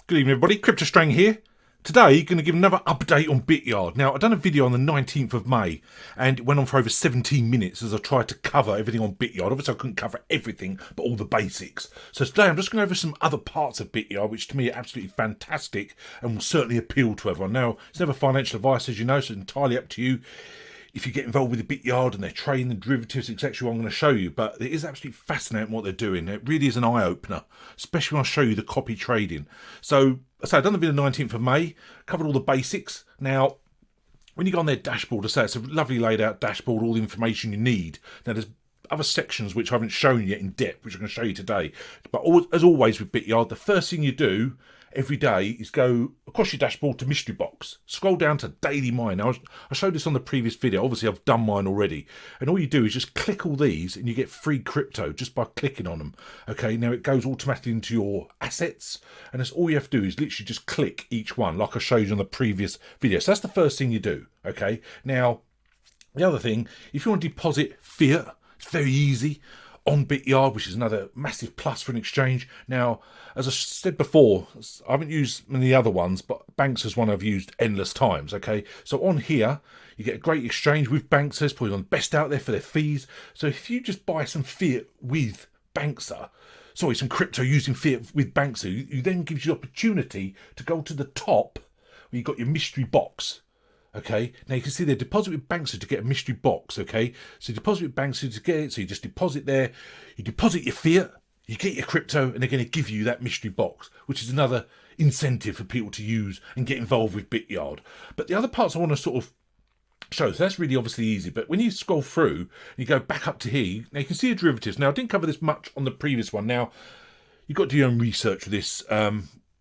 Good evening everybody, CryptoStrang here. Today, going to give another update on Bityard. Now, I've done a video on the 19th of May, and it went on for over 17 minutes as I tried to cover everything on Bityard. Obviously, I couldn't cover everything, but all the basics. So today, I'm just going over some other parts of Bityard, which to me are absolutely fantastic and will certainly appeal to everyone. Now, it's never financial advice, as you know, so it's entirely up to you. If you get involved with the Bityard and they're trading the derivatives, etc., I'm going to show you. But it is absolutely fascinating what they're doing. It really is an eye-opener, especially when I show you the copy trading. So, I've done the video 19th of May, covered all the basics. Now, when you go on their dashboard, it's a lovely laid out dashboard, all the information you need. Now, there's other sections which I haven't shown you yet in depth, which I'm going to show you today. But as always with Bityard, the first thing you do every day is go across your dashboard to mystery box, scroll down to daily mine. Now I showed this on the previous video, obviously I've done mine already, and all you do is just click all these and you get free crypto just by clicking on them. Okay, now it goes automatically into your assets, and that's all you have to do is literally just click each one like I showed you on the previous video. So that's the first thing you do. Okay, now the other thing, if you want to deposit fiat, it's very easy on Bityard, which is another massive plus for an exchange. Now, as I said before, I haven't used many other ones, but Banks is one I've used endless times, okay? So on here, you get a great exchange with Banks. It's probably on the best out there for their fees. So if you just buy some fiat with Bankser, sorry, some crypto using fiat with Bankser, you then gives you the opportunity to go to the top where you've got your mystery box. Okay, now you can see they deposit with Bankser to get a mystery box. Okay, so deposit with Bankser to get it. So you just deposit there, you deposit your fiat, you get your crypto, and they're going to give you that mystery box, which is another incentive for people to use and get involved with Bityard. But the other parts I want to sort of show, so that's really obviously easy. But when you scroll through, you go back up to here. Now you can see the derivatives. Now I didn't cover this much on the previous one. Now you've got to do your own research with this.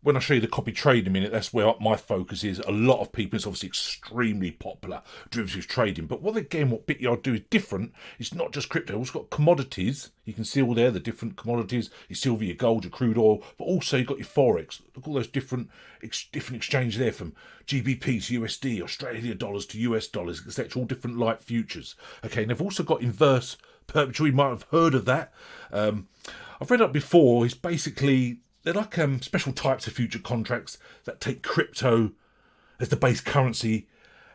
When I show you the copy trade in a minute, that's where my focus is. A lot of people, it's obviously extremely popular, derivatives trading. But what Bityard do is different. It's not just crypto. It's also got commodities. You can see all there, the different commodities. Your silver, your gold, your crude oil. But also you've got your Forex. Look at all those different exchanges there, from GBP to USD, Australian dollars to US dollars, etc. All different light futures. Okay, and they've also got inverse perpetual. You might have heard of that. I've read up before. It's basically, they're like special types of future contracts that take crypto as the base currency,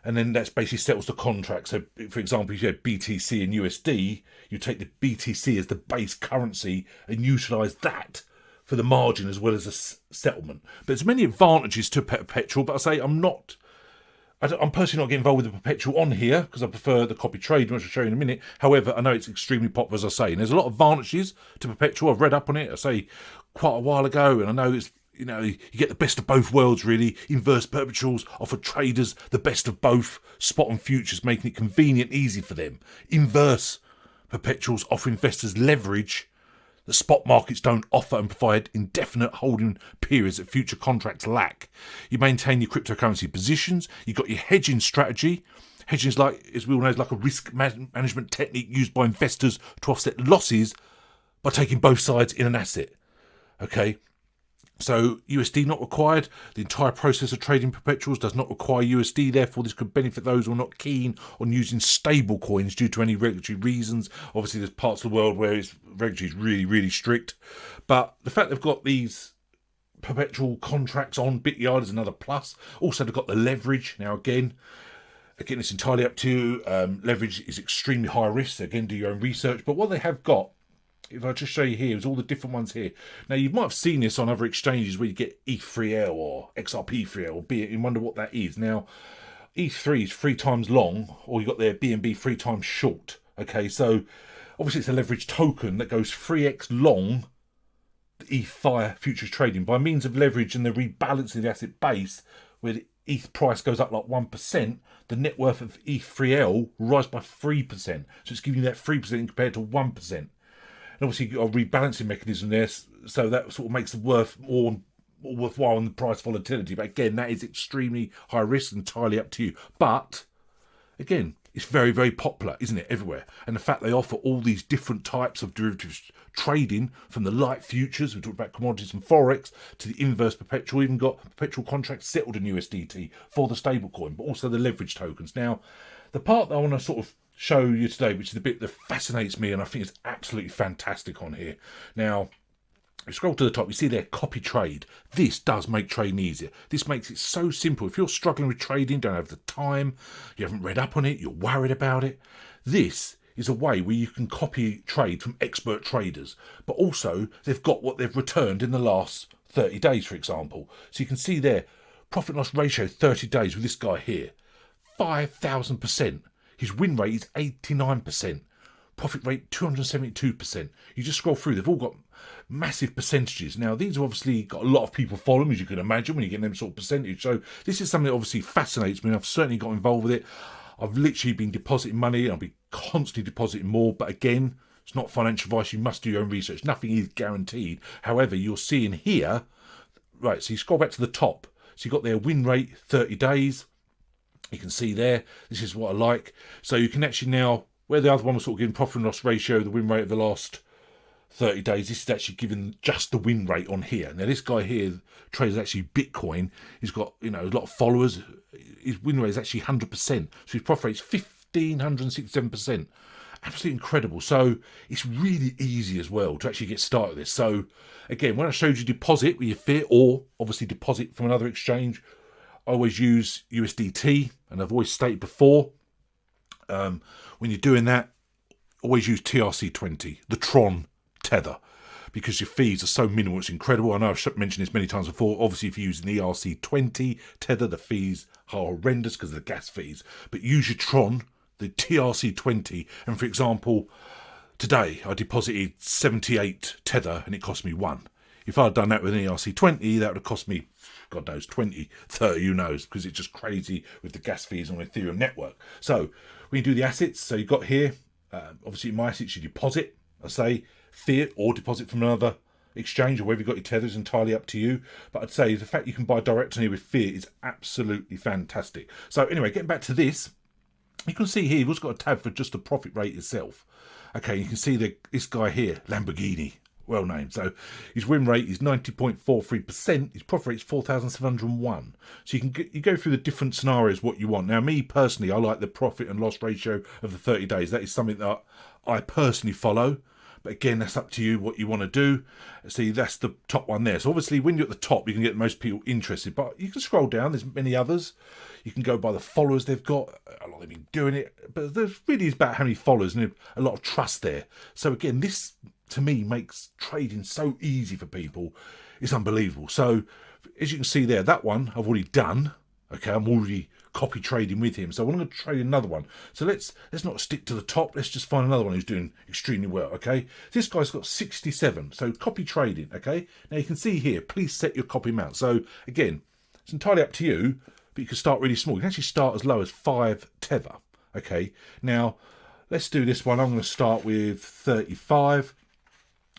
and then that's basically settles the contract. So, for example, if you had BTC and USD, you take the BTC as the base currency and utilise that for the margin as well as a settlement. But there's many advantages to perpetual, but I say I'm personally not getting involved with the perpetual on here because I prefer the copy trade, which I'll show you in a minute. However, I know it's extremely popular, as I say, and there's a lot of advantages to perpetual. I've read up on it, I say, quite a while ago, and I know it's, you know, you get the best of both worlds, really. Inverse perpetuals offer traders the best of both, spot and futures, making it convenient and easy for them. Inverse perpetuals offer investors leverage the spot markets don't offer and provide indefinite holding periods that future contracts lack. You maintain your cryptocurrency positions. You've got your hedging strategy. Hedging is, like, as we all know, is like a risk management technique used by investors to offset losses by taking both sides in an asset. Okay, so USD not required. The entire process of trading perpetuals does not require USD. Therefore, this could benefit those who are not keen on using stable coins due to any regulatory reasons. Obviously, there's parts of the world where regulatory is really, really strict. But the fact they've got these perpetual contracts on Bityard is another plus. Also, they've got the leverage. Now, again, it's entirely up to you. Leverage is extremely high risk. So again, do your own research. But what they have got, if I just show you here, is all the different ones here. Now, you might have seen this on other exchanges where you get ETH3L or XRP3L, or be it, you wonder what that is. Now, ETH3 is 3 times long, or you've got their BNB 3 times short. Okay, so obviously it's a leveraged token that goes 3x long the ETH via futures trading by means of leverage and the rebalancing of the asset base, where the ETH price goes up like 1%, the net worth of ETH3L will rise by 3%. So it's giving you that 3% compared to 1%. And obviously you've got a rebalancing mechanism there, so that sort of makes it more worthwhile in the price volatility. But again, that is extremely high risk, entirely up to you. But again, it's very, very popular, isn't it, everywhere? And the fact they offer all these different types of derivatives trading, from the light futures, we talked about commodities and Forex, to the inverse perpetual, even got perpetual contracts settled in USDT for the stablecoin, but also the leverage tokens. Now, the part that I want to sort of show you today, which is the bit that fascinates me and I think is absolutely fantastic on here. Now, you scroll to the top, you see there, copy trade. This does make trading easier. This makes it so simple. If you're struggling with trading, don't have the time, you haven't read up on it, you're worried about it, this is a way where you can copy trade from expert traders. But also, they've got what they've returned in the last 30 days, for example. So you can see there, profit loss ratio 30 days with this guy here, 5,000%. His win rate is 89%. Profit rate 272%. You just scroll through, they've all got massive percentages. Now, these have obviously got a lot of people follow them, as you can imagine, when you get them sort of percentage. So this is something that obviously fascinates me. I've certainly got involved with it. I've literally been depositing money. I'll be constantly depositing more. But again, it's not financial advice. You must do your own research. Nothing is guaranteed. However, you're seeing here, right, so you scroll back to the top. So you've got their win rate, 30 days. You can see there, this is what I like. So you can actually now, where the other one was sort of giving profit and loss ratio, the win rate of the last 30 days, this is actually giving just the win rate on here. Now this guy here trades actually Bitcoin. He's got, you know, a lot of followers. His win rate is actually 100%. So his profit rate is 1,567%. Absolutely incredible. So it's really easy as well to actually get started with this. So again, when I showed you deposit with your fiat, or obviously deposit from another exchange, I always use USDT, and I've always stated before, when you're doing that, always use TRC20, the Tron tether, because your fees are so minimal, it's incredible. I know I've mentioned this many times before. Obviously, if you use an ERC20 tether, the fees are horrendous because of the gas fees. But use your Tron, the TRC20, and for example, today I deposited 78 tether and it cost me 1. If I'd done that with an ERC20, that would have cost me, God knows, 20, 30, who knows, because it's just crazy with the gas fees on the Ethereum network. So when you do the assets, so you've got here, obviously in my assets you deposit, I say fiat or deposit from another exchange or wherever you've got your tether is entirely up to you. But I'd say the fact you can buy direct on here with fiat is absolutely fantastic. So anyway, getting back to this, you can see here, you've also got a tab for just the profit rate itself. Okay, you can see this guy here, Lamborghini. Well named. So his win rate is 90.43%. His profit rate is 4,701. So you go through the different scenarios what you want. Now, me personally, I like the profit and loss ratio of the 30 days. That is something that I personally follow. But again, that's up to you what you want to do. See, that's the top one there. So obviously, when you're at the top, you can get most people interested. But you can scroll down. There's many others. You can go by the followers they've got. A lot of them have been doing it. But there's really is about how many followers and a lot of trust there. So again, this to me makes trading so easy for people. It's unbelievable. So as you can see there, that one I've already done. Okay, I'm already copy trading with him. So I'm going to trade another one. So let's not stick to the top. Let's just find another one who's doing extremely well. Okay, this guy's got 67. So copy trading. Okay, now you can see here, please set your copy amount. So again, it's entirely up to you, but you can start really small. You can actually start as low as 5 tether. Okay, now let's do this one. I'm going to start with 35.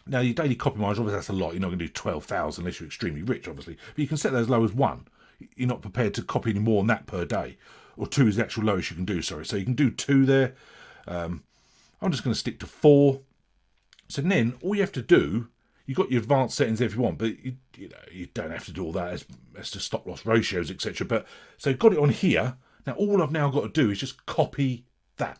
Now, your daily copy margin, obviously that's a lot. You're not going to do 12,000 unless you're extremely rich, obviously. But you can set that as low as 1. You're not prepared to copy any more than that per day. Or 2 is the actual lowest you can do, sorry. So you can do 2 there. I'm just going to stick to 4. So then, all you have to do, you've got your advanced settings if you want, but you don't have to do all that. That's just stop loss ratios, etc. But so you've got it on here. Now, all I've now got to do is just copy that.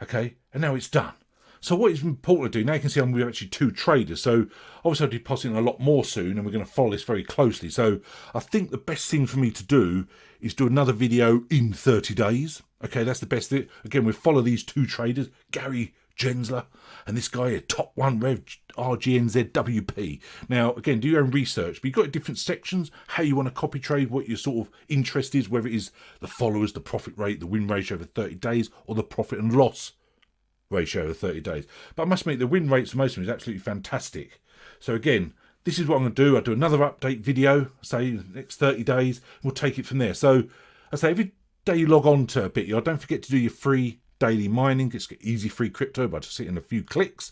Okay? And now it's done. So what is important to do, now you can see I'm actually 2 traders, so obviously I'm depositing a lot more soon and we're going to follow this very closely. So I think the best thing for me to do is do another video in 30 days. Okay, that's the best thing. Again, we follow these 2 traders, Gary Gensler and this guy here, Top 1 Rev RGNZWP. Now, again, do your own research, but you've got different sections, how you want to copy trade, what your sort of interest is, whether it is the followers, the profit rate, the win ratio over 30 days, or the profit and loss ratio of 30 days. But I must admit, the win rates for most of them is absolutely fantastic. So again, this is what I'm going to do. I'll do another update video, say the next 30 days, we'll take it from there. So I say every day you log on to Bityard, don't forget to do your free daily mining. Just get easy free crypto by just hitting a few clicks.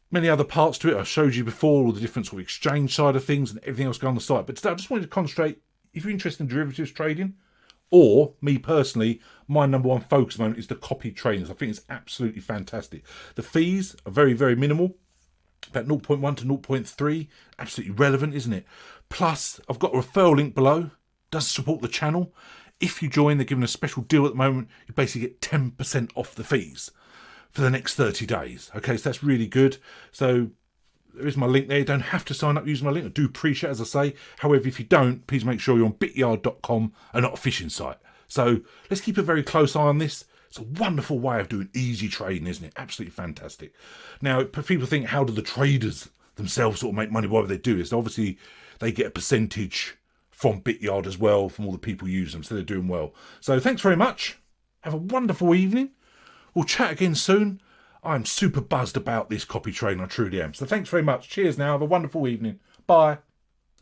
Many other parts to it I showed you before, all the different sort of exchange side of things and everything else going on the site. But today I just wanted to concentrate, if you're interested in derivatives trading, or me personally, my number one focus at the moment is the copy trading. I think it's absolutely fantastic. The fees are very, very minimal, about 0.1 to 0.3. Absolutely relevant, isn't it? Plus, I've got a referral link below. Does support the channel. If you join, they're giving a special deal at the moment. You basically get 10% off the fees for the next 30 days. Okay, so that's really good. So there is my link there. You don't have to sign up using my link. I do appreciate it, as I say. However, if you don't, please make sure you're on bityard.com and not a phishing site. So let's keep a very close eye on this. It's a wonderful way of doing easy trading, isn't it? Absolutely fantastic. Now, people think, how do the traders themselves sort of make money? Why would they do this? Obviously, they get a percentage from Bityard as well, from all the people who use them, so they're doing well. So thanks very much. Have a wonderful evening. We'll chat again soon. I'm super buzzed about this copy trading, I truly am. So thanks very much. Cheers now. Have a wonderful evening. Bye.